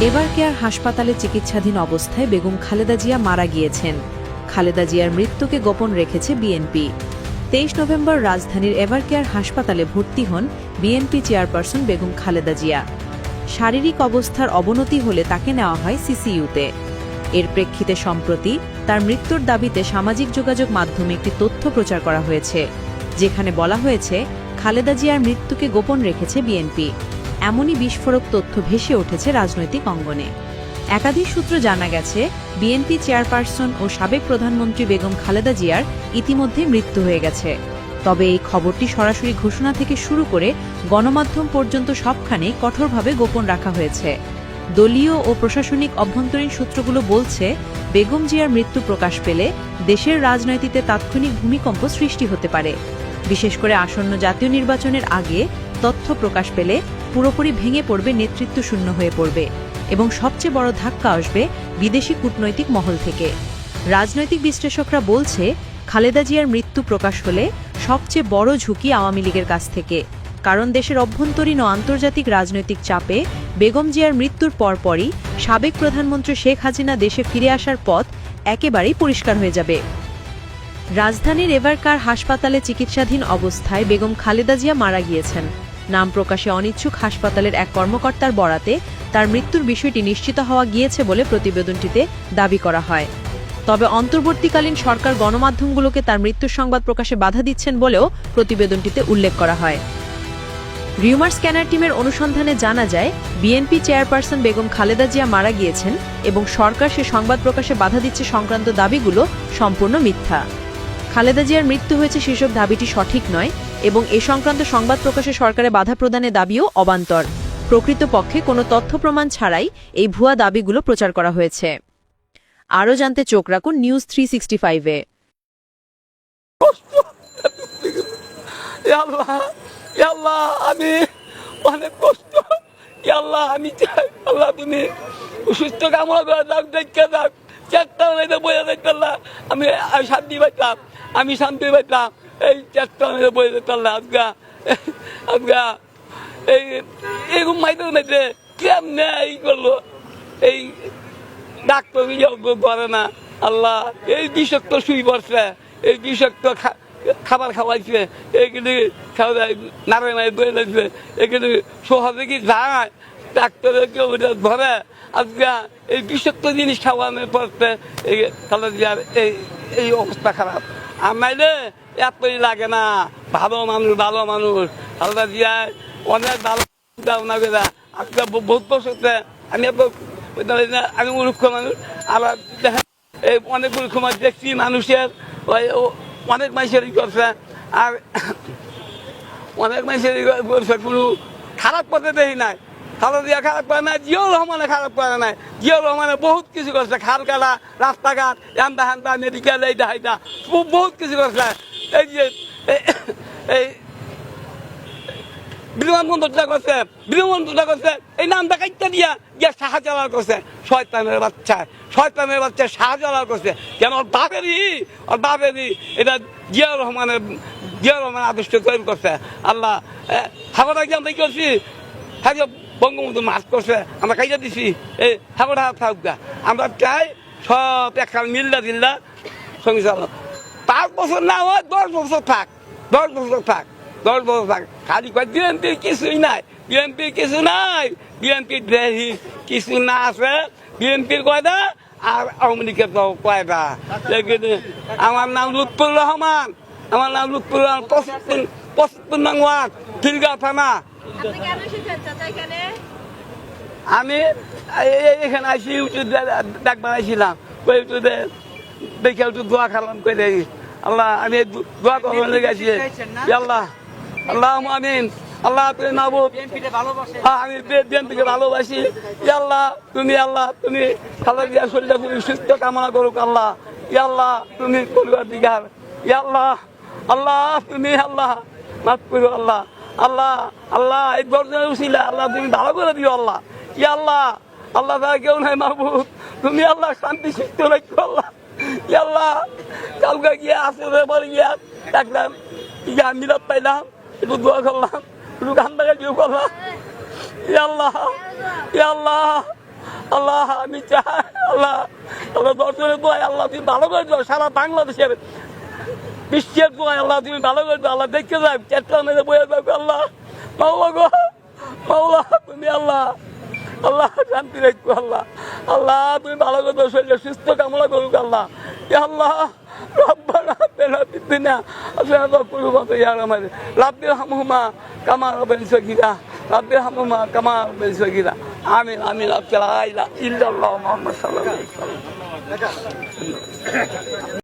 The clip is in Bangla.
এভার কেয়ার হাসপাতালে চিকিৎসাধীন অবস্থায় বেগম খালেদা জিয়া মারা গিয়েছেন। খালেদা জিয়ার মৃত্যুকে গোপন রেখেছে বিএনপি। 23 নভেম্বর রাজধানীর এভার কেয়ার হাসপাতালে ভর্তি হন বিএনপি চেয়ারপারসন বেগম খালেদা জিয়া। শারীরিক অবস্থার অবনতি হলে তাকে নেওয়া হয় সিসিইউতে। এর প্রেক্ষিতে সম্প্রতি তার মৃত্যুর দাবিতে সামাজিক যোগাযোগ মাধ্যমে একটি তথ্য প্রচার করা হয়েছে, যেখানে বলা হয়েছে খালেদা জিয়ার মৃত্যুকে গোপন রেখেছে বিএনপি। এমনই বিস্ফোরক তথ্য ভেসে উঠেছে রাজনৈতিক অঙ্গনে। একাধিক সূত্র জানা গেছে, বিএনপি চেয়ারপারসন ও সাবেক প্রধানমন্ত্রী বেগম খালেদা জিয়ার ইতিমধ্যে মৃত্যু হয়ে গেছে। তবে এই খবরটি সরাসরি ঘোষণা থেকে শুরু করে গণমাধ্যম পর্যন্ত সবখানেই কঠোরভাবে গোপন রাখা হয়েছে। দলীয় ও প্রশাসনিক অভ্যন্তরীণ সূত্রগুলো বলছে, বেগম জিয়ার মৃত্যু প্রকাশ পেলে দেশের রাজনীতিতে তাৎক্ষণিক ভূমিকম্প সৃষ্টি হতে পারে। বিশেষ করে আসন্ন জাতীয় নির্বাচনের আগে তথ্য প্রকাশ পেলে পুরোপুরি ভেঙে পড়বে, নেতৃত্ব শূন্য হয়ে পড়বে এবং সবচেয়ে বড় ধাক্কা আসবে বিদেশি কূটনৈতিক মহল থেকে। রাজনৈতিক বিশ্লেষকরা বলছে, খালেদা জিয়ার মৃত্যু প্রকাশ হলে সবচেয়ে বড় ঝুঁকি আওয়ামী লীগের কাছ থেকে, কারণ দেশের অভ্যন্তরীণ ও আন্তর্জাতিক রাজনৈতিক চাপে বেগম জিয়ার মৃত্যুর পরপরই সাবেক প্রধানমন্ত্রী শেখ হাসিনা দেশে ফিরে আসার পথ একেবারেই পরিষ্কার হয়ে যাবে। রাজধানীর এভার কেয়ার হাসপাতালে চিকিৎসাধীন অবস্থায় বেগম খালেদা জিয়া মারা গিয়েছেন। নাম প্রকাশে অনিচ্ছুক হাসপাতালের এক কর্মকর্তার বরাতে তার মৃত্যুর বিষয়টি নিশ্চিত হওয়া গিয়েছে বলে প্রতিবেদনটিতে দাবি করা হয়। তবে অন্তর্বর্তীকালীন সরকার গণমাধ্যমগুলোকে তার মৃত্যুর সংবাদ প্রকাশে বাধা দিচ্ছেন বলেও প্রতিবেদনটিতে উল্লেখ করা হয়। রিউমার স্ক্যানার টিমের অনুসন্ধানে জানা যায়, বিএনপি চেয়ারপারসন বেগম খালেদা জিয়া মারা গিয়েছেন এবং সরকার সে সংবাদ প্রকাশে বাধা দিচ্ছে সংক্রান্ত দাবিগুলো সম্পূর্ণ মিথ্যা। খালেদা জিয়ার মৃত্যু হয়েছে শীর্ষক দাবিটি সঠিক নয় এবং এ সংক্রান্ত সংবাদ প্রকাশে সরকারের বাধা প্রদানের দাবিও অবান্তর। প্রকৃতপক্ষে কোনো তথ্য প্রমাণ ছাড়াই এই ভুয়া দাবিগুলো প্রচার করা হয়েছে। আরও জানতে চোখ রাখুন নিউজ 365-এ। আল্লাহ, আমি অনেক কষ্ট। আল্লাহ, আমি চাই আল্লাহ তুমি সুস্থ কামনা করে দাও, দেখে দাও। চারটা মেয়েদের বইয়ে দেখতাম না, আমি শান্তি পাইতাম, আমি শান্তি পাইতাম। এই চারটা মেয়েদের বইয়ে দেখতাম না। আজকা আজকা এইরকম মাইতে মেয়েছে কেমনে এই করলো, এই ডাক্তার করে না। আল্লাহ, এই বিষাক্ত শুই পড়ছে, এই বিষাক্ত খাবার খাওয়াইছে, এইগুলি খাওয়া নাড়ে নাই বয়ে লাগছে, এগুলি সহজে কি যায় ডাক্তারের কেউ ধরে। আজকে এই বিষাক্ত জিনিস খাওয়ানোর পড়তে এই খালেদা জিয়ার এই অবস্থা খারাপ। আর নাইলে এতই লাগে না। ভালো মানুষ, ভালো মানুষ খালেদা জিয়ার অনেক ভালো না করে। আজকে বহুত বছর আমি মূর্খ মানুষ, আবার এই অনেক মূর্খ মানুষ দেখছি মানুষের অনেক মানুষেরই করছে, আর অনেক মানুষেরই করছে, কোনো খারাপ পথে দেখি নাই। খালেদা জিয়া খারাপ করে নাই, জিয়াউর রহমানে খারাপ করে নাই। জিয়াউর রহমানে বহুত কিছু করছে, খাল কালা, রাস্তাঘাট, এমদা হান্দা, মেডিকেল, এইটা হাইটা বহুত কিছু করছে। এই যে এই বিমানবন্দরটা করছে, বিমানবন্দরটা করছে, এই নামটা কাইটা দিয়া গিয়া শাহজালাল করছে। শয়তানের বাচ্চা, শয়তানের বাচ্চা শাহজালাল করছে। কেন? ওর বাপেরই এটা জিয়াউর রহমানের আদর্শ তৈরি করছে। আল্লাহ, হাবড়া গিয়ে আমরা করছি, হ্যাঁ বঙ্গবন্ধু মাছ করছে, আমরা কাইটা দিছি। এই হাবড়া থাকুক, আমরা চাই সব একখান মিল্লা দিল্লা সঙ্গে চালো। 5 বছর না হয় 10 বছর থাক, 10 বছর থাক, 10 বছর থাক। খালি কয় বিএনপির কিছুই নাই, বিএনপির কিছু নাই, বিএনপির দেহি কিছু না আছে। বিএনপির কয়টা আর আওয়ামী লীগের কয়টা। আমার নাম লুৎফুর রহমান, আমার নাম লুৎফুর রহমান, 75 নং ওয়ার্ড, খিলগাঁও থানা। আমি এখানে আসি ডাকবার আসছিলাম, দেখে একটু দোয়া খালাম করে। আল্লাহ, আমি দোয়া করবার লেগে আছি। আল্লাহ, আল্লাহ আমিন। আল্লাহ তুমি মাহবুব, আমি বিএনপিকে ভালোবাসি। আল্লাহ তুমি, আল্লাহ তুমি খালেদা জিয়ার শরীরটা তুমি সুস্থ কামনা করুক। আল্লাহ, আল্লাহ তুমি পরিবার দিঘার। আল্লাহ, আল্লাহ তুমি, আল্লাহ মাফ করো। আল্লাহ, আল্লাহ, আল্লাহ এই দরজার উসিলা আল্লাহ তুমি ভালো করে দিও। আল্লাহ, আল্লাহ, আল্লাহ তারা কেউ নাই মাহবুব, তুমি আল্লাহ শান্তি সুস্থ রাখো। আল্লাহ, আল্লাহ কালকে গিয়ে আসলে পরে গিয়া ডাকলাম, গিয়া মিলাদ পাইলাম, একটু দোয়া করলাম, একটু গান টাকা দিও করলাম। আল্লাহ, আল্লাহ আল্লাহ আমি চাই আল্লাহ আল্লাহ দর্শনের দোয়াই আল্লাহ তুমি ভালো করে দাও সারা বাংলাদেশের বিশ্বের দোয়াই আল্লাহ তুমি ভালো করে দাও আল্লাহ দেখতে যাও চেষ্টা মেরে বয়ে যাও আল্লাহ মাওলা গো মাওলা তুমি আল্লাহ আল্লাহ শান্তি রাখবো আল্লাহ আল্লাহ তুমি ভালো করে দাও শরীরে সুস্থ কামনা করুক আল্লাহ ইয়া আল্লাহ রব্বানা আতিনা ফিদ দুনিয়া হাসানাতাও ওয়া ফিল আখিরাতি হাসানাতাও রাব্বির হামহুমা কামা রাব্বায়ানি সগীরা রাব্বির হামহুমা কামা রাব্বায়ানি সগীরা আমিন আমিন লা ইলাহা ইল্লাল্লাহ মুহাম্মাদুর রাসূলুল্লাহ